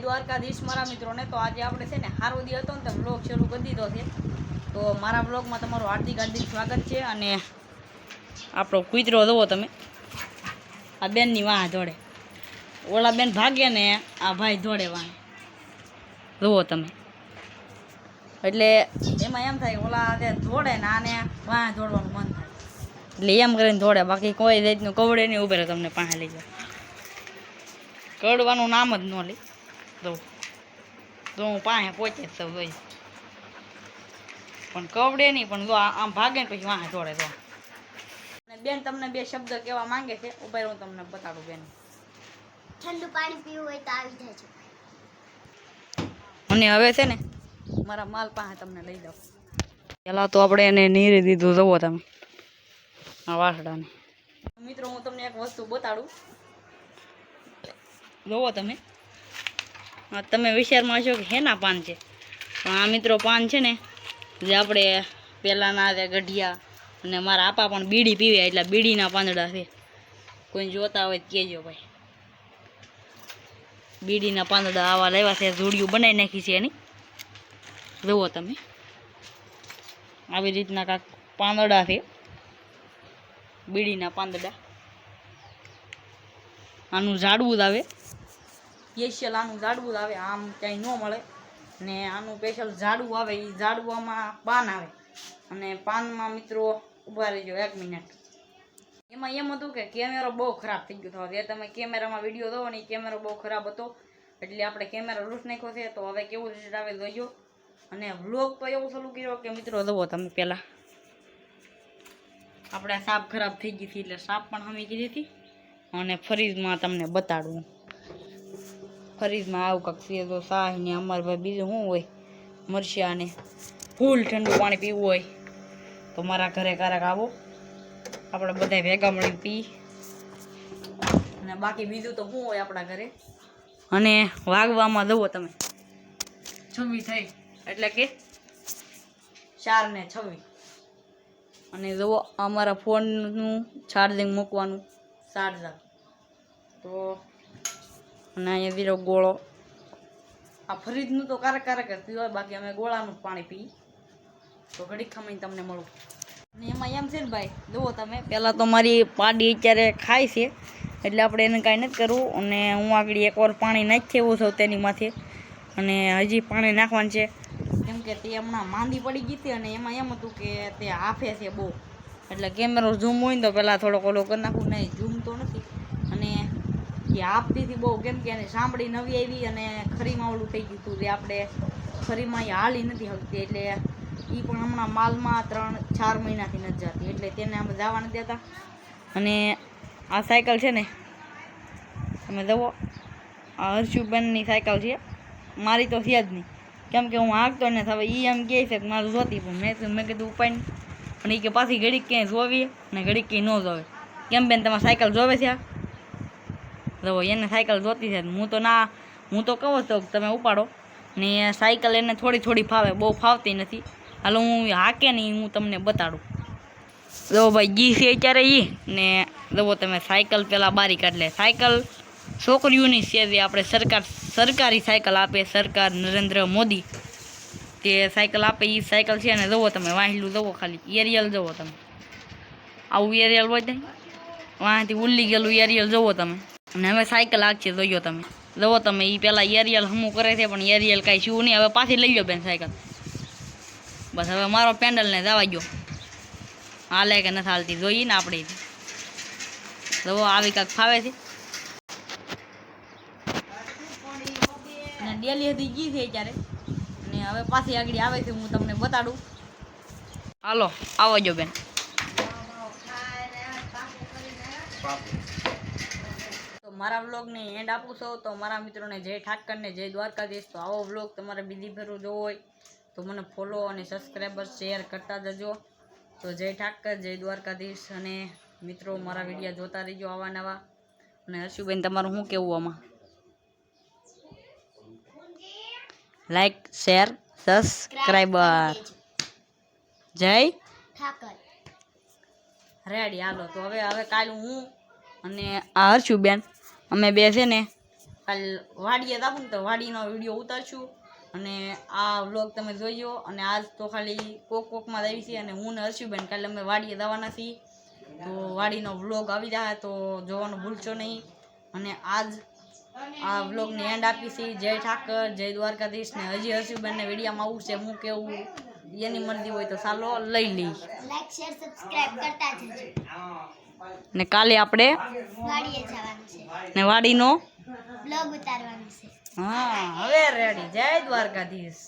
દ્વારકાધીશ મારા મિત્રોને. તો આજે આપણે છે ને સારો દી હતો ને તો વ્લોગ શરૂ કરી દીધો છે. તો મારા વ્લોગમાં તમારું હાર્દિક સ્વાગત છે. અને આપણો કૂતરો જુઓ તમે, આ બેનની વાહ દોડે, ઓલા બેન ભાગે ને આ ભાઈ દોડે વાહ, જુઓ તમે. એટલે એમાં એમ થાય ઓલા જે દોડે ને આને વાહ દોડવાનું મન થાય એટલે એમ કરીને દોડે, બાકી કોઈ જાતનું કવડે નહીં ઉભે રહે તમને પાસે લઈ જાય. કડવાનું નામ જ ન લે તો હું પાસે પહોંચે સૌ ભાઈ, પણ કવડે નહીં. પણ જો આમ ભાગે ને પછી વાહ દોડે. તો અને બેન તમને બે શબ્દ કહેવા માંગે છે, ઉભા હું તમને બતાડું. બેન ઠંડુ પાણી પીવું હોય તો આવી જાય છે. અને હવે છે ને મારા માલ પાસે તમને લઈ જાઉં. પેલા તો આપણે એને નીરી દીધું, જુઓ તમે આ વાસડાને. મિત્રો હું તમને એક વસ્તુ બતાડું, જુઓ તમે. તમે વિચારમાં હશો કે હેના પાન છે, પણ આ મિત્રો પાન છે ને જે આપણે પહેલાંના જે ગઢિયા અને મારા આપા પણ બીડી પીવે એટલે બીડીના પાંદડા છે. કોઈ જોતા હોય કહેજો ભાઈ. બીડીના પાંદડા આવા લેવા છે, જોડિયું બનાવી નાખી છે એની, જુઓ તમે. આવી રીતના કાંક પાંદડા છે, બીડીના પાંદડા. આનું ઝાડવું જ આવે, સ્પેશિયલ આનું ઝાડવું જ આવે, આમ ક્યાંય ન મળે. ને આનું સ્પેશિયલ ઝાડવું આવે, એ ઝાડવામાં પાન આવે. અને પાનમાં મિત્રો ઊભા રહીજો 1 મિનિટ. એમાં એમ હતું કે કેમેરો બહુ ખરાબ થઈ ગયો હતો. જે તમે કેમેરામાં વિડીયો દો ને એ કેમેરો બહુ ખરાબ હતો, એટલે આપણે કેમેરો લૂંટ નાખ્યો છે. તો હવે કેવું રિઝલ્ટ આવે જોઈજો. અને વ્લોગ તો એવું ચાલુ કર્યો કે મિત્રો જુઓ તમે, પહેલાં આપણે સાપ ખરાબ થઈ ગઈ હતી એટલે સાપ પણ હમી કીધી હતી. અને ફ્રીજમાં તમને બતાડું, ફ્રીજમાં આવું કાંક છે. તો શાહ ને અમારે ભાઈ બીજું શું હોય, મરચાં ને ફૂલ ઠંડુ પાણી પીવું હોય તો મારા ઘરે ક્યારેક આવો, આપણે બધા ભેગા મળીને પી. અને બાકી બીજું તો શું હોય આપણા ઘરે. અને વાગવામાં જુઓ તમે 26 થઈ, એટલે કે 4 ને 26. અને જુઓ અમારા ફોનનું ચાર્જિંગ મૂકવાનું ચાર્જર. તો અને અહીંયા દીરો ગોળો. આ ફ્રીજનું તો ક્યારેક જ પીવું હોય, બાકી અમે ગોળાનું પાણી પી. તો ઘડીક ખમીને તમને મળું. અને એમાં એમ છે ને ભાઈ, જુઓ તમે, પહેલાં તો મારી પાડી અત્યારે ખાય છે એટલે આપણે એને કાંઈ નથી કરવું. અને હું આગળ એકવાર પાણી નાખી એવું છું તેની માથે, અને હજી પાણી નાખવાનું છે. કેમ કે તે હમણાં માંદી પડી ગઈ હતી. અને એમાં એમ હતું કે તે હાફે છે બહુ, એટલે કેમેરો ઝૂમ હોય ને તો પહેલાં થોડોક ઓલો કરી નાખું. નહીં, ઝૂમ તો નથી. અને એ આપતી હતી બહુ, કેમ કે એને સાંભળી નવી આવી અને ખરીમાં ઓલું થઈ ગયું હતું જે આપણે ખરીમાં એ હાલી નથી શકતી. એટલે એ પણ હમણાં માલમાં 3-4 મહિનાથી નથી જતી, એટલે તેને અમે જવા નથી દેતા. અને આ સાયકલ છે ને તમે જુઓ, આ હર્ષુબેનની સાયકલ છે, મારી તો છે જ નહીં. કેમ કે હું હાંકતો ને હવે એ એમ કહે છે કે મારું જોતી, પણ મેં કીધું ઉપાય નહીં. પણ એ કે પાછી ઘડીક ક્યાંય જોવી ને ઘડીક ક્યાંય ન જોવે. કેમ બેન તમારે સાયકલ જોવે છે? આ જુઓ એને સાયકલ જોતી છે. હું તો કહું તો તમે ઉપાડો ને. સાયકલ એને થોડી થોડી ફાવે, બહુ ફાવતી નથી. હાલો હું હાકે નહીં, હું તમને બતાડું. જુઓ ભાઈ ગી છે અત્યારે એ. ને જુઓ તમે સાયકલ પહેલાં બારી કાઢ લે. સાયકલ છોકરીઓની છે, જે આપણે સરકારી સાયકલ આપે સરકાર, નરેન્દ્ર મોદી તે સાયકલ આપે એ સાયકલ છે. અને જુઓ તમે વાહેલું જુઓ, ખાલી એરિયલ જુઓ તમે, આવું એરિયલ હોય ને વાંથી ઉલ્લી ગયેલું એરિયલ જુઓ તમે. અને હવે સાયકલ આગશે, જોયો તમે. જુઓ તમે એ પહેલાં એરિયલ હમું કરે છે, પણ એરિયલ કાંઈ શું નહીં. હવે પાછી લઈ લો બેન સાયકલ. બસ હવે મારો પેન્ડલને જવા ગયો, હાલે કે નથી હાલતી જોઈએ ને આપણે. જુઓ આવી કાંઈક ફાવે છે. અને ડેલી હતી ગઈ છે ત્યારે, અને હવે પાછી આગળ આવે છે, હું તમને બતાડું. હાલો આવજો બેન. તો મારા વ્લોગને એન્ડ આપું છો. તો મારા મિત્રોને જય ઠાકર ને જય દ્વારકાધીશ. તો આવો વ્લોગ તમારે બીજી ફેરું જોવો હોય તો મને ફોલો અને સબસ્ક્રાઈબર શેર કરતા જજો. તો જય ઠાકર, જય દ્વારકાધીશ. અને મિત્રો મારા વિડીયો જોતા રહીજો આવા નવા. અને હર્ષુબેન તમારું શું કહેવું આમાં? Like, share, subscriber. જય ઠાકર. રેડી હાલો. તો હવે કાલે હું અને આ હર્ષુબેન અમે બે છે ને કાલ વાડીએ જાઉં ને તો વાડીનો વિડીયો ઉતારશું અને આ વ્લોગ તમે જોઈજો. અને આજ તો ખાલી કોકમાં જ આવી છે અને હું ને હર્ષુબેન કાલે અમે વાડીએ જવાના છીએ તો વાડીનો વ્લોગ આવી જાય તો જોવાનું ભૂલશો નહીં. અને આજ આ વ્લોગને એન્ડ આપી છે. જય ઠાકર, જય દ્વારકાધીશ. ને હજી હર્ષુબેનને વિડીયોમાં આવું છે હું કેવું એની મરજી હોય તો ચાલો લઈ લઈ. લાઈક શેર સબસ્ક્રાઇબ કરતા જજો. ને કાલે આપણે વાડીએ જવાનું છે ને વાડીનો બ્લોગ ઉતારવાનું છે. હા હવે રેડી. જય દ્વારકાધીશ.